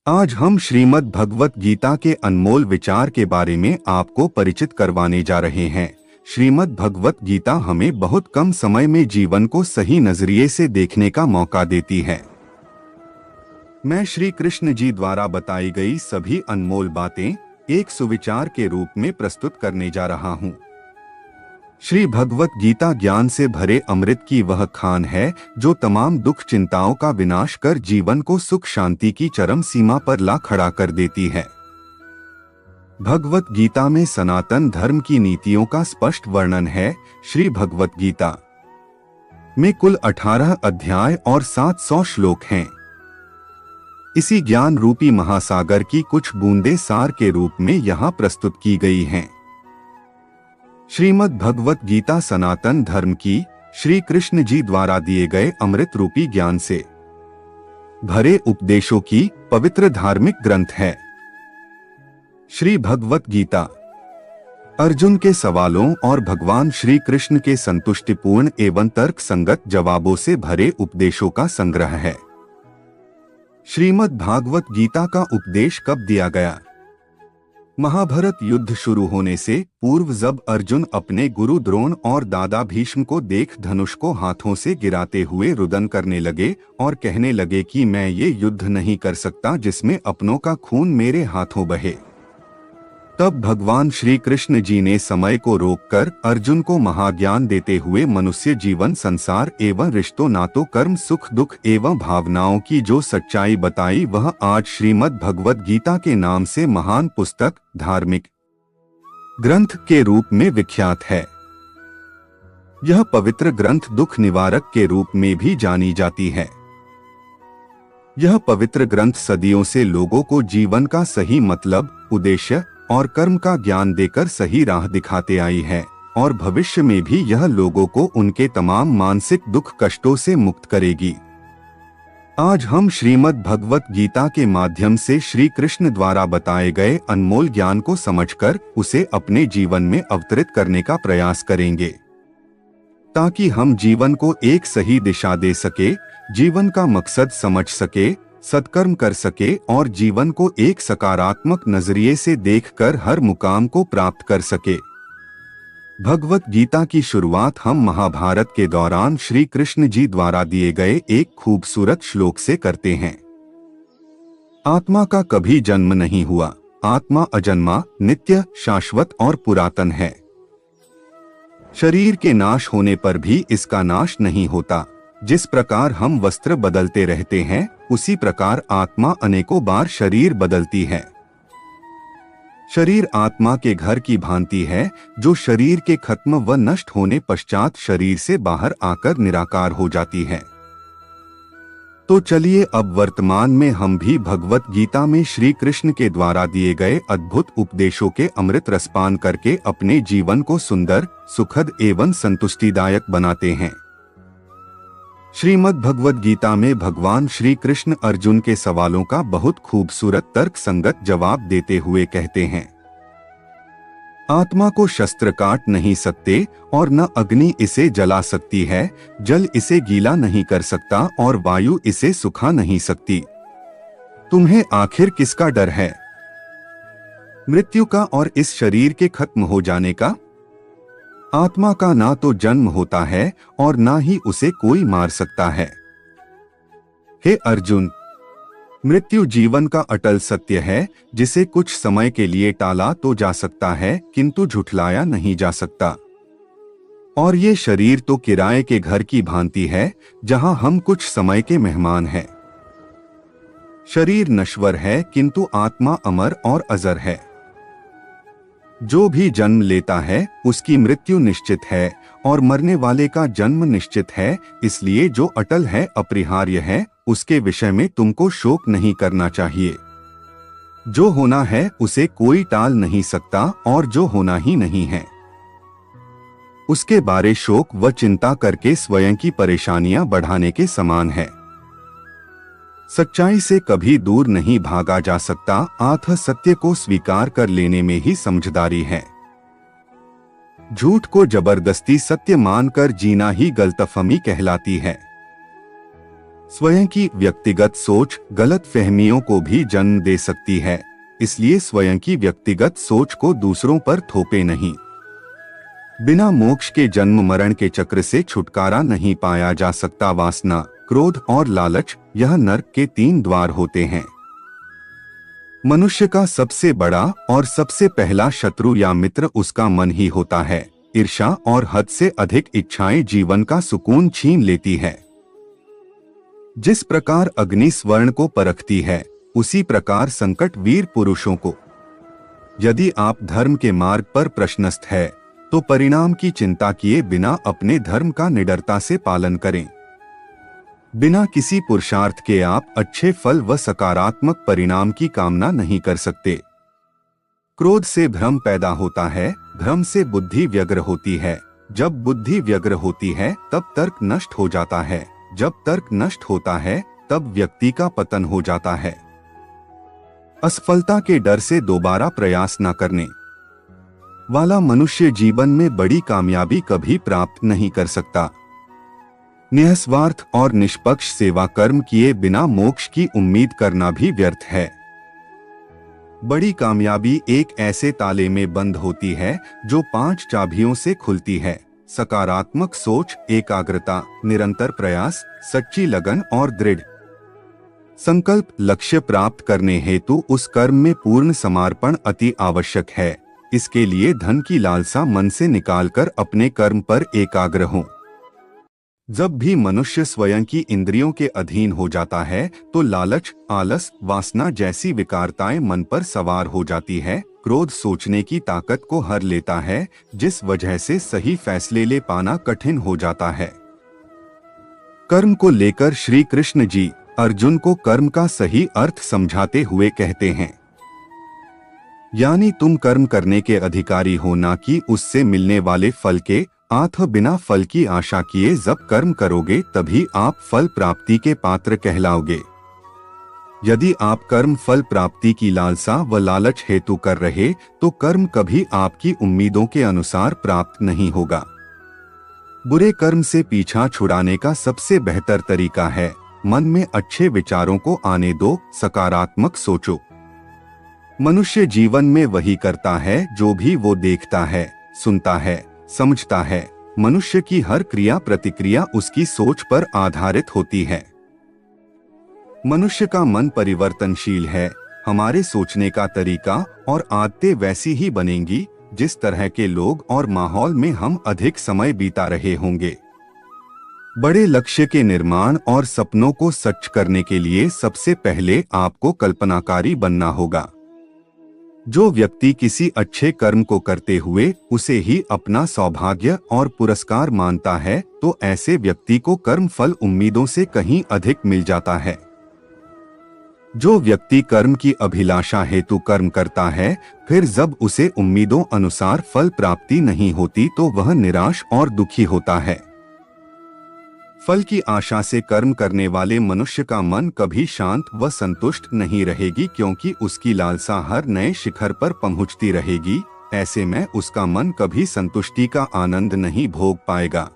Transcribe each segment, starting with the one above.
आज हम श्रीमद् भगवत गीता के अनमोल विचार के बारे में आपको परिचित करवाने जा रहे हैं। श्रीमद् भगवत गीता हमें बहुत कम समय में जीवन को सही नजरिए से देखने का मौका देती है। मैं श्री कृष्ण जी द्वारा बताई गई सभी अनमोल बातें एक सुविचार के रूप में प्रस्तुत करने जा रहा हूँ। श्री भगवत गीता ज्ञान से भरे अमृत की वह खान है जो तमाम दुख चिंताओं का विनाश कर जीवन को सुख शांति की चरम सीमा पर ला खड़ा कर देती है। भगवत गीता में सनातन धर्म की नीतियों का स्पष्ट वर्णन है। श्री भगवत गीता में कुल 18 अध्याय और 700 श्लोक हैं। इसी ज्ञान रूपी महासागर की कुछ बूंदें सार के रूप में यहाँ प्रस्तुत की गई हैं। श्रीमद् भगवत गीता सनातन धर्म की श्री कृष्ण जी द्वारा दिए गए अमृत रूपी ज्ञान से भरे उपदेशों की पवित्र धार्मिक ग्रंथ है। श्री भगवत गीता अर्जुन के सवालों और भगवान श्री कृष्ण के संतुष्टिपूर्ण एवं तर्क संगत जवाबों से भरे उपदेशों का संग्रह है। श्रीमद् भागवत गीता का उपदेश कब दिया गया? महाभारत युद्ध शुरू होने से पूर्व जब अर्जुन अपने गुरु द्रोण और दादा भीष्म को देख धनुष को हाथों से गिराते हुए रुदन करने लगे और कहने लगे कि मैं ये युद्ध नहीं कर सकता जिसमें अपनों का खून मेरे हाथों बहे, तब भगवान श्री कृष्ण जी ने समय को रोककर अर्जुन को महाज्ञान देते हुए मनुष्य जीवन, संसार एवं रिश्तों, नातों, कर्म, सुख दुख एवं भावनाओं की जो सच्चाई बताई वह आज श्रीमद् भगवत गीता के नाम से महान पुस्तक, धार्मिक ग्रंथ के रूप में विख्यात है। यह पवित्र ग्रंथ दुख निवारक के रूप में भी जानी जाती है। यह पवित्र ग्रंथ सदियों से लोगों को जीवन का सही मतलब, उद्देश्य और कर्म का ज्ञान देकर सही राह दिखाते आई है और भविष्य में भी यह लोगों को उनके तमाम मानसिक दुख कष्टों से मुक्त करेगी। आज हम श्रीमद् भगवत गीता के माध्यम से श्री कृष्ण द्वारा बताए गए अनमोल ज्ञान को समझकर उसे अपने जीवन में अवतरित करने का प्रयास करेंगे, ताकि हम जीवन को एक सही दिशा दे सके, जीवन का मकसद समझ सके, सत्कर्म कर सके और जीवन को एक सकारात्मक नजरिए से देखकर हर मुकाम को प्राप्त कर सके। भगवत गीता की शुरुआत हम महाभारत के दौरान श्री कृष्ण जी द्वारा दिए गए एक खूबसूरत श्लोक से करते हैं। आत्मा का कभी जन्म नहीं हुआ, आत्मा अजन्मा, नित्य, शाश्वत और पुरातन है। शरीर के नाश होने पर भी इसका नाश नहीं होता। जिस प्रकार हम वस्त्र बदलते रहते हैं उसी प्रकार आत्मा अनेकों बार शरीर बदलती है। शरीर आत्मा के घर की भांति है जो शरीर के खत्म व नष्ट होने पश्चात शरीर से बाहर आकर निराकार हो जाती है। तो चलिए अब वर्तमान में हम भी भगवत गीता में श्री कृष्ण के द्वारा दिए गए अद्भुत उपदेशों के अमृत रसपान करके अपने जीवन को सुंदर, सुखद एवं संतुष्टिदायक बनाते हैं। श्रीमद् भगवत गीता में भगवान श्री कृष्ण अर्जुन के सवालों का बहुत खूबसूरत तर्क संगत जवाब देते हुए कहते हैं, आत्मा को शस्त्र काट नहीं सकते और न अग्नि इसे जला सकती है, जल इसे गीला नहीं कर सकता और वायु इसे सुखा नहीं सकती। तुम्हें आखिर किसका डर है? मृत्यु का और इस शरीर के खत्म हो जाने का? आत्मा का ना तो जन्म होता है और ना ही उसे कोई मार सकता है। हे अर्जुन, मृत्यु जीवन का अटल सत्य है जिसे कुछ समय के लिए टाला तो जा सकता है किंतु झुठलाया नहीं जा सकता। और ये शरीर तो किराए के घर की भांति है जहां हम कुछ समय के मेहमान हैं। शरीर नश्वर है किंतु आत्मा अमर और अजर है। जो भी जन्म लेता है उसकी मृत्यु निश्चित है और मरने वाले का जन्म निश्चित है, इसलिए जो अटल है, अपरिहार्य है, उसके विषय में तुमको शोक नहीं करना चाहिए। जो होना है उसे कोई टाल नहीं सकता और जो होना ही नहीं है उसके बारे शोक व चिंता करके स्वयं की परेशानियां बढ़ाने के समान है। सच्चाई से कभी दूर नहीं भागा जा सकता, आत्थ सत्य को स्वीकार कर लेने में ही समझदारी है। झूठ को जबरदस्ती सत्य मानकर जीना ही गलतफहमी कहलाती है। स्वयं की व्यक्तिगत सोच गलत फहमियों को भी जन्म दे सकती है, इसलिए स्वयं की व्यक्तिगत सोच को दूसरों पर थोपे नहीं। बिना मोक्ष के जन्म मरण के चक्र से छुटकारा नहीं पाया जा सकता। वासना, क्रोध और लालच, यह नरक के 3 द्वार होते हैं। मनुष्य का सबसे बड़ा और सबसे पहला शत्रु या मित्र उसका मन ही होता है। ईर्ष्या और हद से अधिक इच्छाएं जीवन का सुकून छीन लेती है। जिस प्रकार अग्नि स्वर्ण को परखती है, उसी प्रकार संकट वीर पुरुषों को। यदि आप धर्म के मार्ग पर प्रश्नस्थ है, तो परिणाम की चिंता किए बिना अपने धर्म का निडरता से पालन करें। बिना किसी पुरुषार्थ के आप अच्छे फल व सकारात्मक परिणाम की कामना नहीं कर सकते। क्रोध से भ्रम पैदा होता है, भ्रम से बुद्धि व्यग्र होती है। जब बुद्धि व्यग्र होती है तब तर्क नष्ट हो जाता है। जब तर्क नष्ट होता है तब व्यक्ति का पतन हो जाता है। असफलता के डर से दोबारा प्रयास न करने वाला मनुष्य जीवन में बड़ी कामयाबी कभी प्राप्त नहीं कर सकता। निस्वार्थ और निष्पक्ष सेवा कर्म किए बिना मोक्ष की उम्मीद करना भी व्यर्थ है। बड़ी कामयाबी एक ऐसे ताले में बंद होती है जो 5 चाबियों से खुलती है: सकारात्मक सोच, एकाग्रता, निरंतर प्रयास, सच्ची लगन और दृढ़ संकल्प। लक्ष्य प्राप्त करने हेतु उस कर्म में पूर्ण समर्पण अति आवश्यक है। इसके लिए धन की लालसा मन से निकालकर अपने कर्म पर एकाग्र हो। जब भी मनुष्य स्वयं की इंद्रियों के अधीन हो जाता है तो लालच, आलस, वासना जैसी विकारताएं मन पर सवार हो जाती है। क्रोध सोचने की ताकत को हर लेता है, जिस वजह से सही फैसले ले पाना कठिन हो जाता है। कर्म को लेकर श्री कृष्ण जी अर्जुन को कर्म का सही अर्थ समझाते हुए कहते हैं, यानी तुम कर्म करने के अधिकारी हो, ना कि उससे मिलने वाले फल के। बिना फल की आशा किए जब कर्म करोगे तभी आप फल प्राप्ति के पात्र कहलाओगे। यदि आप कर्म फल प्राप्ति की लालसा व लालच हेतु कर रहे तो कर्म कभी आपकी उम्मीदों के अनुसार प्राप्त नहीं होगा। बुरे कर्म से पीछा छुड़ाने का सबसे बेहतर तरीका है मन में अच्छे विचारों को आने दो, सकारात्मक सोचो। मनुष्य जीवन में वही करता है जो भी वो देखता है, सुनता है, समझता है। मनुष्य की हर क्रिया प्रतिक्रिया उसकी सोच पर आधारित होती है। मनुष्य का मन परिवर्तनशील है। हमारे सोचने का तरीका और आदतें वैसी ही बनेंगी जिस तरह के लोग और माहौल में हम अधिक समय बिता रहे होंगे। बड़े लक्ष्य के निर्माण और सपनों को सच करने के लिए सबसे पहले आपको कल्पनाकारी बनना होगा। जो व्यक्ति किसी अच्छे कर्म को करते हुए उसे ही अपना सौभाग्य और पुरस्कार मानता है, तो ऐसे व्यक्ति को कर्म फल उम्मीदों से कहीं अधिक मिल जाता है। जो व्यक्ति कर्म की अभिलाषा हेतु कर्म करता है, फिर जब उसे उम्मीदों अनुसार फल प्राप्ति नहीं होती तो वह निराश और दुखी होता है। फल की आशा से कर्म करने वाले मनुष्य का मन कभी शांत व संतुष्ट नहीं रहेगी, क्योंकि उसकी लालसा हर नए शिखर पर पहुंचती रहेगी। ऐसे में उसका मन कभी संतुष्टि का आनंद नहीं भोग पाएगा।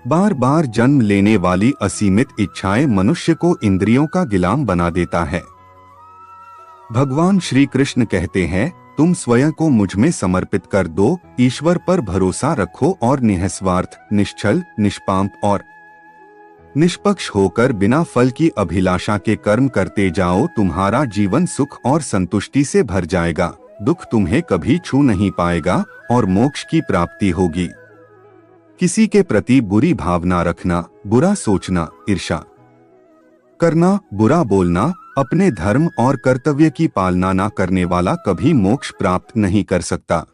बार बार जन्म लेने वाली असीमित इच्छाएं मनुष्य को इंद्रियों का गुलाम बना देता है। भगवान श्री कृष्ण कहते हैं, तुम स्वयं को मुझ में समर्पित कर दो, ईश्वर पर भरोसा रखो और निस्वार्थ, निश्चल, निष्पाप और निष्पक्ष होकर बिना फल की अभिलाषा के कर्म करते जाओ। तुम्हारा जीवन सुख और संतुष्टि से भर जाएगा, दुख तुम्हें कभी छू नहीं पाएगा और मोक्ष की प्राप्ति होगी। किसी के प्रति बुरी भावना रखना, बुरा सोचना, ईर्ष्या करना, बुरा बोलना, अपने धर्म और कर्तव्य की पालना न करने वाला कभी मोक्ष प्राप्त नहीं कर सकता।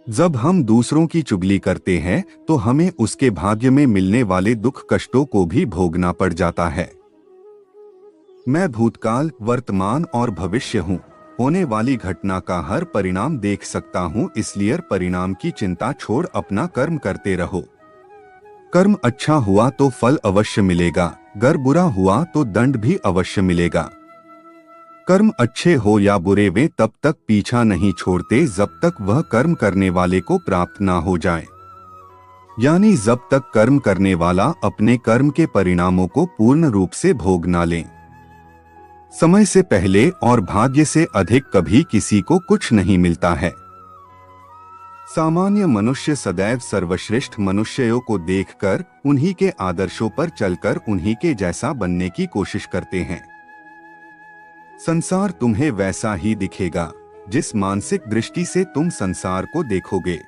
जब हम दूसरों की चुगली करते हैं तो हमें उसके भाग्य में मिलने वाले दुख कष्टों को भी भोगना पड़ जाता है। मैं भूतकाल, वर्तमान और भविष्य हूँ, होने वाली घटना का हर परिणाम देख सकता हूँ, इसलिए परिणाम की चिंता छोड़ अपना कर्म करते रहो। कर्म अच्छा हुआ तो फल अवश्य मिलेगा, गर बुरा हुआ तो दंड भी अवश्य मिलेगा। कर्म अच्छे हो या बुरे, वे तब तक पीछा नहीं छोड़ते जब तक वह कर्म करने वाले को प्राप्त ना हो जाए। यानी जब तक कर्म करने वाला अपने कर्म के परिणामों को पूर्ण रूप से भोग ना ले। समय से पहले और भाग्य से अधिक कभी किसी को कुछ नहीं मिलता है। सामान्य मनुष्य सदैव सर्वश्रेष्ठ मनुष्यों को देखकर उन्हीं के आदर्शों पर चलकर उन्हीं के जैसा बनने की कोशिश करते हैं। संसार तुम्हें वैसा ही दिखेगा जिस मानसिक दृष्टि से तुम संसार को देखोगे।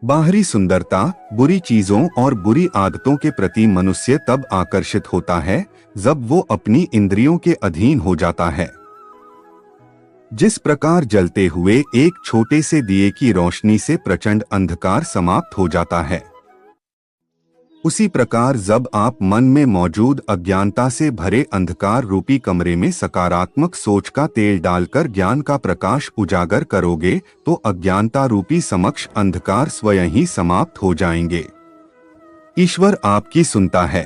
बाहरी सुंदरता, बुरी चीजों और बुरी आदतों के प्रति मनुष्य तब आकर्षित होता है जब वो अपनी इंद्रियों के अधीन हो जाता है। जिस प्रकार जलते हुए एक छोटे से दिए की रोशनी से प्रचंड अंधकार समाप्त हो जाता है, उसी प्रकार जब आप मन में मौजूद अज्ञानता से भरे अंधकार रूपी कमरे में सकारात्मक सोच का तेल डालकर ज्ञान का प्रकाश उजागर करोगे तो अज्ञानता रूपी समक्ष अंधकार स्वयं ही समाप्त हो जाएंगे। ईश्वर आपकी सुनता है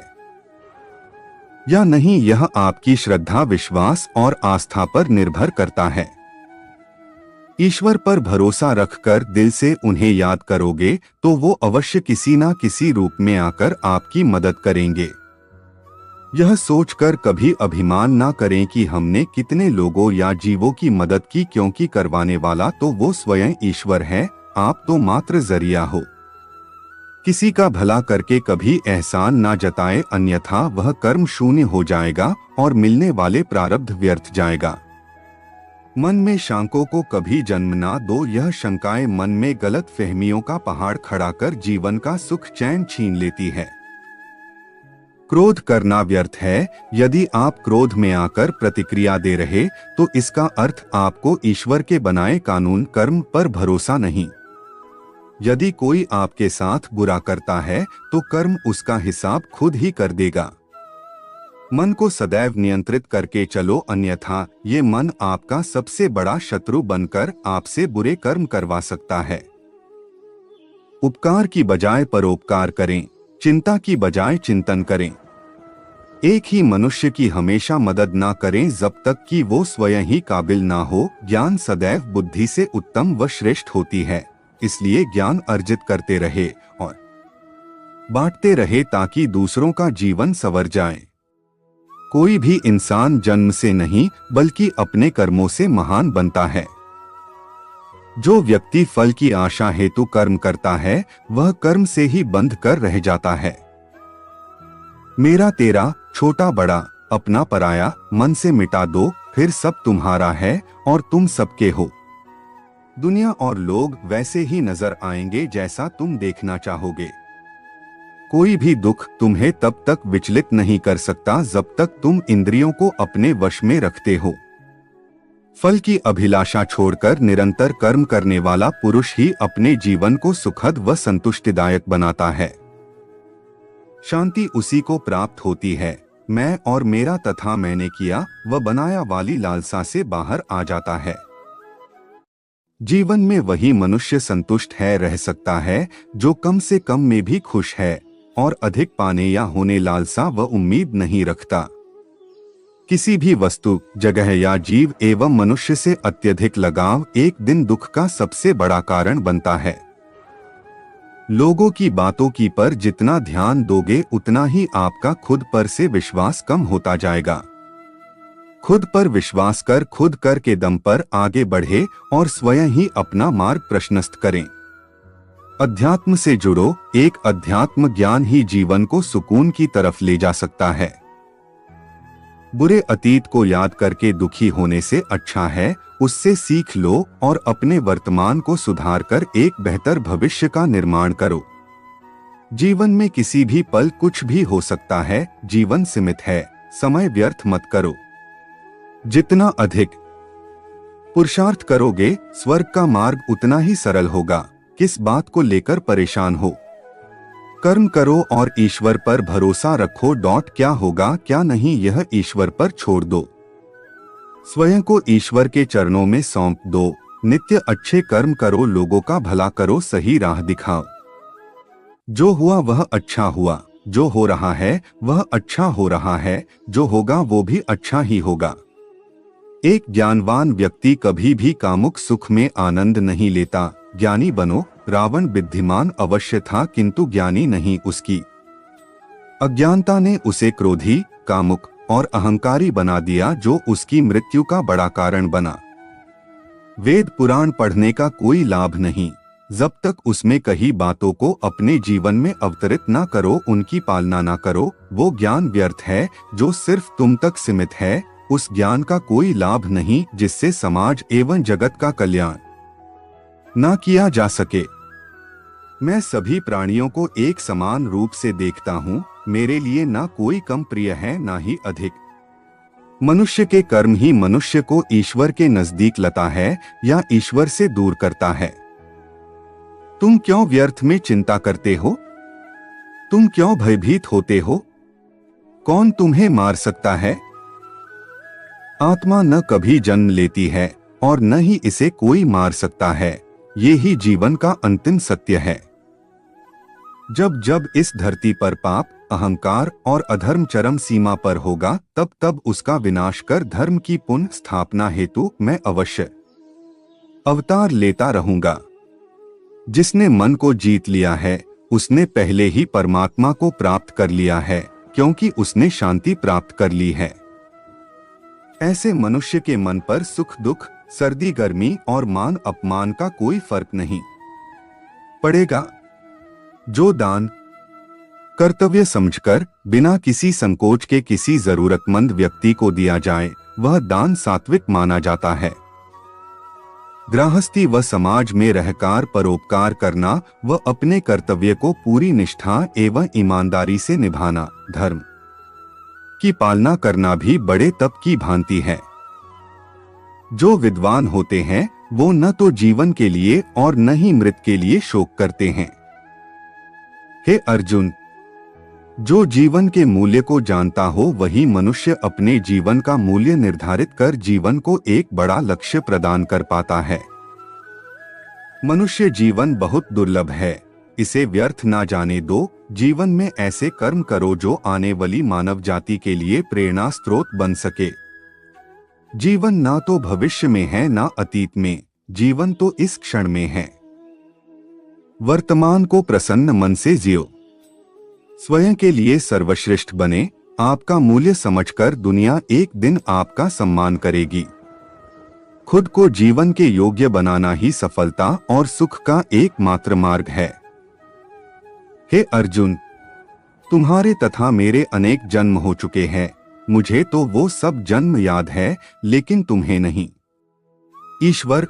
या नहीं, यह आपकी श्रद्धा, विश्वास और आस्था पर निर्भर करता है। ईश्वर पर भरोसा रखकर दिल से उन्हें याद करोगे तो वो अवश्य किसी न किसी रूप में आकर आपकी मदद करेंगे। यह सोचकर कभी अभिमान ना करें कि हमने कितने लोगों या जीवों की मदद की, क्योंकि करवाने वाला तो वो स्वयं ईश्वर है, आप तो मात्र जरिया हो। किसी का भला करके कभी एहसान ना जताए, अन्यथा वह कर्म शून्य हो जाएगा और मिलने वाले प्रारब्ध व्यर्थ जाएगा। मन में शंकों को कभी जन्म ना दो, यह शंकाएं मन में गलत फहमियों का पहाड़ खड़ा कर जीवन का सुख चैन छीन लेती है। क्रोध करना व्यर्थ है। यदि आप क्रोध में आकर प्रतिक्रिया दे रहे तो इसका अर्थ आपको ईश्वर के बनाए कानून कर्म पर भरोसा नहीं। यदि कोई आपके साथ बुरा करता है तो कर्म उसका हिसाब खुद ही कर देगा। मन को सदैव नियंत्रित करके चलो, अन्यथा ये मन आपका सबसे बड़ा शत्रु बनकर आपसे बुरे कर्म करवा सकता है। उपकार की बजाय परोपकार करें, चिंता की बजाय चिंतन करें। एक ही मनुष्य की हमेशा मदद ना करें जब तक कि वो स्वयं ही काबिल ना हो। ज्ञान सदैव बुद्धि से उत्तम व श्रेष्ठ होती है, इसलिए ज्ञान अर्जित करते रहे और बांटते रहे ताकि दूसरों का जीवन संवर जाए। कोई भी इंसान जन्म से नहीं बल्कि अपने कर्मों से महान बनता है। जो व्यक्ति फल की आशा हेतु कर्म करता है वह कर्म से ही बंध कर रह जाता है। मेरा तेरा, छोटा बड़ा, अपना पराया मन से मिटा दो, फिर सब तुम्हारा है और तुम सबके हो। दुनिया और लोग वैसे ही नजर आएंगे जैसा तुम देखना चाहोगे। कोई भी दुख तुम्हें तब तक विचलित नहीं कर सकता जब तक तुम इंद्रियों को अपने वश में रखते हो। फल की अभिलाषा छोड़कर निरंतर कर्म करने वाला पुरुष ही अपने जीवन को सुखद व संतुष्टिदायक बनाता है। शांति उसी को प्राप्त होती है मैं और मेरा तथा मैंने किया व बनाया वाली लालसा से बाहर आ जाता है। जीवन में वही मनुष्य संतुष्ट है रह सकता है जो कम से कम में भी खुश है और अधिक पाने या होने लालसा व उम्मीद नहीं रखता। किसी भी वस्तु, जगह या जीव एवं मनुष्य से अत्यधिक लगाव एक दिन दुख का सबसे बड़ा कारण बनता है। लोगों की बातों की पर जितना ध्यान दोगे उतना ही आपका खुद पर से विश्वास कम होता जाएगा। खुद पर विश्वास कर खुद कर के दम पर आगे बढ़े और स्वयं ही अपना मार्ग प्रशस्त करें। अध्यात्म से जुड़ो, एक अध्यात्म ज्ञान ही जीवन को सुकून की तरफ ले जा सकता है। बुरे अतीत को याद करके दुखी होने से अच्छा है उससे सीख लो और अपने वर्तमान को सुधार कर एक बेहतर भविष्य का निर्माण करो। जीवन में किसी भी पल कुछ भी हो सकता है, जीवन सीमित है, समय व्यर्थ मत करो। जितना अधिक पुरुषार्थ करोगे स्वर्ग का मार्ग उतना ही सरल होगा। किस बात को लेकर परेशान हो? कर्म करो और ईश्वर पर भरोसा रखो। क्या होगा क्या नहीं यह ईश्वर पर छोड़ दो। स्वयं को ईश्वर के चरणों में सौंप दो। नित्य अच्छे कर्म करो, लोगों का भला करो, सही राह दिखाओ। जो हुआ वह अच्छा हुआ, जो हो रहा है वह अच्छा हो रहा है, जो होगा वो भी अच्छा ही होगा। एक ज्ञानवान व्यक्ति कभी भी कामुक सुख में आनंद नहीं लेता। ज्ञानी बनो, रावण बुद्धिमान अवश्य था किंतु ज्ञानी नहीं। उसकी अज्ञानता ने उसे क्रोधी, कामुक और अहंकारी बना दिया, जो उसकी मृत्यु का बड़ा कारण बना। वेद पुराण पढ़ने का कोई लाभ नहीं जब तक उसमें कही बातों को अपने जीवन में अवतरित ना करो, उनकी पालना ना करो। वो ज्ञान व्यर्थ है जो सिर्फ तुम तक सीमित है। उस ज्ञान का कोई लाभ नहीं जिससे समाज एवं जगत का कल्याण ना किया जा सके। मैं सभी प्राणियों को एक समान रूप से देखता हूँ। मेरे लिए ना कोई कम प्रिय है ना ही अधिक। मनुष्य के कर्म ही मनुष्य को ईश्वर के नजदीक लाता है या ईश्वर से दूर करता है। तुम क्यों व्यर्थ में चिंता करते हो? तुम क्यों भयभीत होते हो? कौन तुम्हें मार सकता है? आत्मा न कभी जन्म लेती है और न ही इसे कोई मार सकता है। ये ही जीवन का अंतिम सत्य है। जब जब इस धरती पर पाप, अहंकार और अधर्म चरम सीमा पर होगा, तब तब उसका विनाश कर धर्म की पुनः स्थापना हेतु मैं अवश्य अवतार लेता रहूंगा। जिसने मन को जीत लिया है उसने पहले ही परमात्मा को प्राप्त कर लिया है, क्योंकि उसने शांति प्राप्त कर ली है। ऐसे मनुष्य के मन पर सुख दुख, सर्दी गर्मी और मान अपमान का कोई फर्क नहीं पड़ेगा। जो दान कर्तव्य समझकर बिना किसी संकोच के किसी जरूरतमंद व्यक्ति को दिया जाए, वह दान सात्विक माना जाता है। गृहस्थी व समाज में रहकर परोपकार करना व अपने कर्तव्य को पूरी निष्ठा एवं ईमानदारी से निभाना, धर्म की पालना करना भी बड़े तप की भांति है। जो विद्वान होते हैं वो न तो जीवन के लिए और न ही मृत के लिए शोक करते हैं। हे अर्जुन, जो जीवन के मूल्य को जानता हो वही मनुष्य अपने जीवन का मूल्य निर्धारित कर जीवन को एक बड़ा लक्ष्य प्रदान कर पाता है। मनुष्य जीवन बहुत दुर्लभ है, इसे व्यर्थ ना जाने दो। जीवन में ऐसे कर्म करो जो आने वाली मानव जाति के लिए प्रेरणा स्रोत बन सके। जीवन ना तो भविष्य में है ना अतीत में, जीवन तो इस क्षण में है। वर्तमान को प्रसन्न मन से जियो। स्वयं के लिए सर्वश्रेष्ठ बने। आपका मूल्य समझकर दुनिया एक दिन आपका सम्मान करेगी। खुद को जीवन के योग्य बनाना ही सफलता और सुख का एकमात्र मार्ग है। हे अर्जुन, तुम्हारे तथा मेरे अनेक जन्म हो चुके हैं। मुझे तो वो सब जन्म याद है, लेकिन तुम्हें नहीं। ईश्वर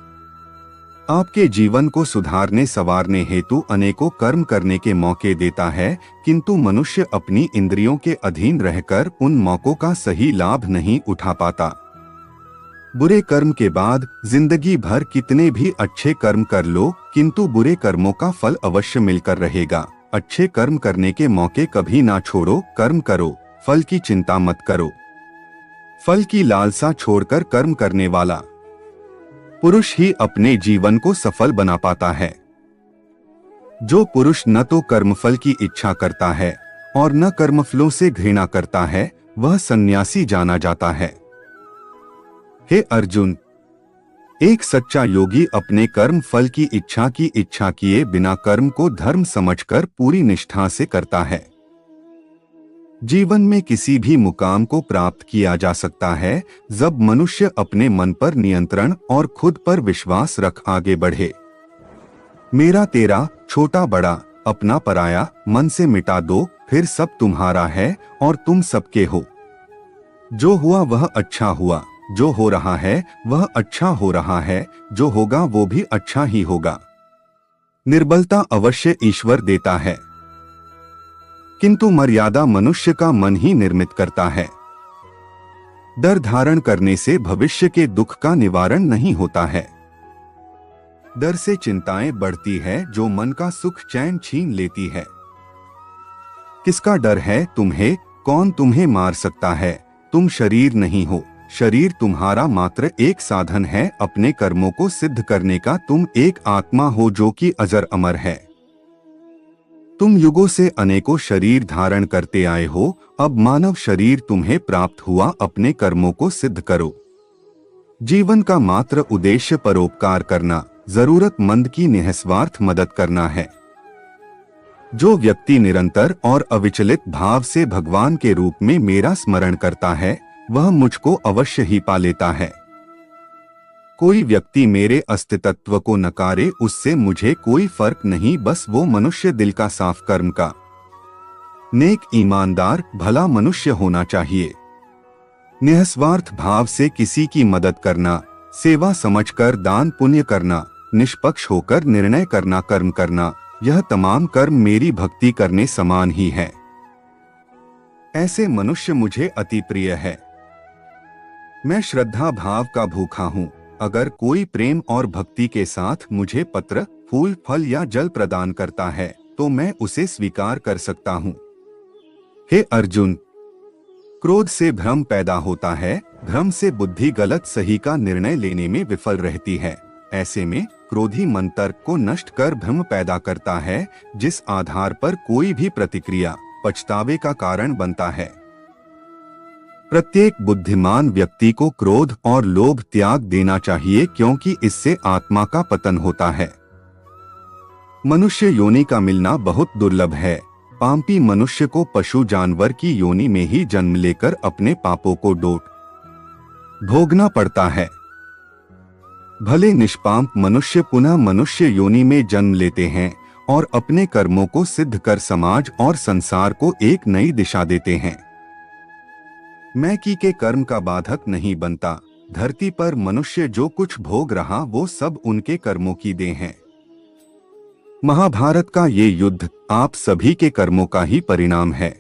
आपके जीवन को सुधारने संवारने हेतु अनेकों कर्म करने के मौके देता है, किंतु मनुष्य अपनी इंद्रियों के अधीन रहकर उन मौकों का सही लाभ नहीं उठा पाता। बुरे कर्म के बाद जिंदगी भर कितने भी अच्छे कर्म कर लो, किंतु बुरे कर्मों का फल अवश्य मिलकर रहेगा। अच्छे कर्म करने के मौके कभी ना छोड़ो। कर्म करो, फल की चिंता मत करो। फल की लालसा छोड़कर कर्म करने वाला पुरुष ही अपने जीवन को सफल बना पाता है। जो पुरुष न तो कर्मफल की इच्छा करता है और न कर्मफलों से घृणा करता है, वह सन्यासी जाना जाता है। हे अर्जुन, एक सच्चा योगी अपने कर्म फल की इच्छा किए बिना कर्म को धर्म समझकर पूरी निष्ठा से करता है। जीवन में किसी भी मुकाम को प्राप्त किया जा सकता है जब मनुष्य अपने मन पर नियंत्रण और खुद पर विश्वास रख आगे बढ़े। मेरा तेरा, छोटा बड़ा, अपना पराया मन से मिटा दो, फिर सब तुम्हारा है और तुम सबके हो। जो हुआ वह अच्छा हुआ, जो हो रहा है वह अच्छा हो रहा है, जो होगा वो भी अच्छा ही होगा। निर्बलता अवश्य ईश्वर देता है, किंतु मर्यादा मनुष्य का मन ही निर्मित करता है। डर धारण करने से भविष्य के दुख का निवारण नहीं होता है। डर से चिंताएं बढ़ती है जो मन का सुख चैन छीन लेती है। किसका डर है तुम्हें? कौन तुम्हें मार सकता है? तुम शरीर नहीं हो, शरीर तुम्हारा मात्र एक साधन है अपने कर्मों को सिद्ध करने का। तुम एक आत्मा हो जो कि अजर अमर है। तुम युगों से अनेकों शरीर धारण करते आए हो, अब मानव शरीर तुम्हें प्राप्त हुआ। अपने कर्मों को सिद्ध करो। जीवन का मात्र उद्देश्य परोपकार करना, जरूरतमंद की निस्वार्थ मदद करना है। जो व्यक्ति निरंतर और अविचलित भाव से भगवान के रूप में मेरा स्मरण करता है, वह मुझको अवश्य ही पा लेता है। कोई व्यक्ति मेरे अस्तित्व को नकारे, उससे मुझे कोई फर्क नहीं, बस वो मनुष्य दिल का साफ कर्म का नेक ईमानदार भला मनुष्य होना चाहिए। निस्वार्थ भाव से किसी की मदद करना, सेवा समझकर दान पुण्य करना, निष्पक्ष होकर निर्णय करना, कर्म करना, यह तमाम कर्म मेरी भक्ति करने समान ही है। ऐसे मनुष्य मुझे अति प्रिय है। मैं श्रद्धा भाव का भूखा हूँ। अगर कोई प्रेम और भक्ति के साथ मुझे पत्र, फूल, फल या जल प्रदान करता है तो मैं उसे स्वीकार कर सकता हूँ। हे अर्जुन, क्रोध से भ्रम पैदा होता है, भ्रम से बुद्धि गलत सही का निर्णय लेने में विफल रहती है। ऐसे में क्रोधी मन तर्क को नष्ट कर भ्रम पैदा करता है, जिस आधार पर कोई भी प्रतिक्रिया पछतावे का कारण बनता है। प्रत्येक बुद्धिमान व्यक्ति को क्रोध और लोभ त्याग देना चाहिए, क्योंकि इससे आत्मा का पतन होता है। मनुष्य योनि का मिलना बहुत दुर्लभ है। पापी मनुष्य को पशु जानवर की योनि में ही जन्म लेकर अपने पापों को भोगना पड़ता है। भले निष्पाप मनुष्य पुनः मनुष्य योनि में जन्म लेते हैं और अपने कर्मों को सिद्ध कर समाज और संसार को एक नई दिशा देते हैं। मैं के कर्म का बाधक नहीं बनता। धरती पर मनुष्य जो कुछ भोग रहा वो सब उनके कर्मों की देन है। महाभारत का ये युद्ध आप सभी के कर्मों का ही परिणाम है।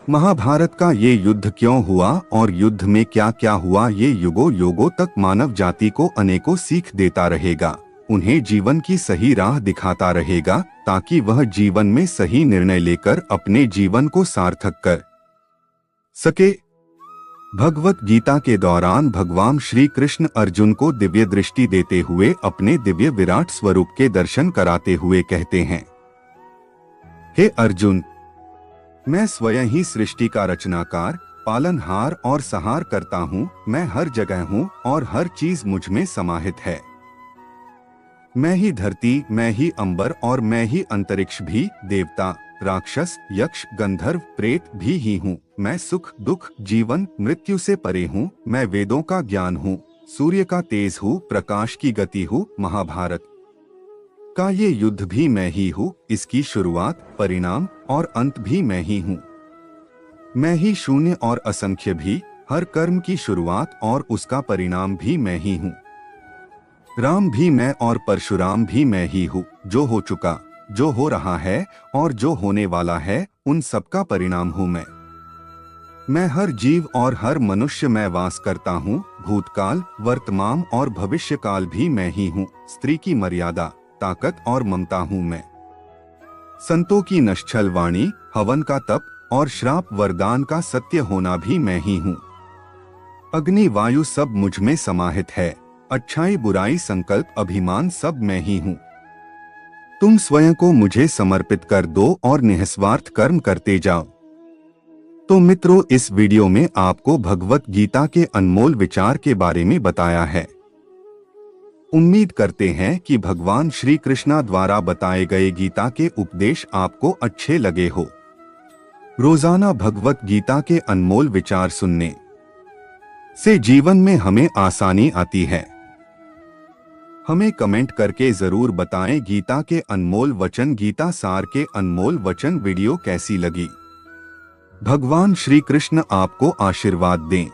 महाभारत का ये युद्ध क्यों हुआ और युद्ध में क्या क्या हुआ, ये युगों युगों तक मानव जाति को अनेकों सीख देता रहेगा, उन्हें जीवन की सही राह दिखाता रहेगा, ताकि वह जीवन में सही निर्णय लेकर अपने जीवन को सार्थक कर सके। भगवत गीता के दौरान भगवान श्री कृष्ण अर्जुन को दिव्य दृष्टि देते हुए अपने दिव्य विराट स्वरूप के दर्शन कराते हुए कहते हैं, हे अर्जुन, मैं स्वयं ही सृष्टि का रचनाकार, पालनहार और सहार करता हूँ। मैं हर जगह हूँ और हर चीज मुझ में समाहित है। मैं ही धरती, मैं ही अंबर और मैं ही अंतरिक्ष भी, देवता, राक्षस, यक्ष, गंधर्व, प्रेत भी ही हूँ। मैं सुख दुख, जीवन मृत्यु से परे हूँ। मैं वेदों का ज्ञान हूँ, सूर्य का तेज हूँ, प्रकाश की गति हूँ। महाभारत का ये युद्ध भी मैं ही हूँ, इसकी शुरुआत, परिणाम और अंत भी मैं ही हूँ। मैं ही शून्य और असंख्य भी, हर कर्म की शुरुआत और उसका परिणाम भी मैं ही हूँ। राम भी मैं और परशुराम भी मैं ही हूँ। जो हो चुका, जो हो रहा है और जो होने वाला है, उन सबका परिणाम हूँ मैं। मैं हर जीव और हर मनुष्य में वास करता हूँ। भूतकाल, वर्तमान और भविष्य काल भी मैं ही हूँ। स्त्री की मर्यादा, ताकत और ममता हूँ मैं। संतों की निश्चल वाणी, हवन का तप और श्राप वरदान का सत्य होना भी मैं ही हूँ। अग्नि वायु सब मुझ में समाहित है। अच्छाई बुराई संकल्प अभिमान सब मैं ही हूँ। तुम स्वयं को मुझे समर्पित कर दो और निस्वार्थ कर्म करते जाओ। तो मित्रों, इस वीडियो में आपको भगवत गीता के अनमोल विचार के बारे में बताया है। उम्मीद करते हैं कि भगवान श्री कृष्णा द्वारा बताए गए गीता के उपदेश आपको अच्छे लगे हो। रोजाना भगवत गीता के अनमोल विचार सुनने से जीवन में हमें आसानी आती है। हमें कमेंट करके जरूर बताएं गीता के अनमोल वचन, गीता सार के अनमोल वचन वीडियो कैसी लगी। भगवान श्री कृष्ण आपको आशीर्वाद दें।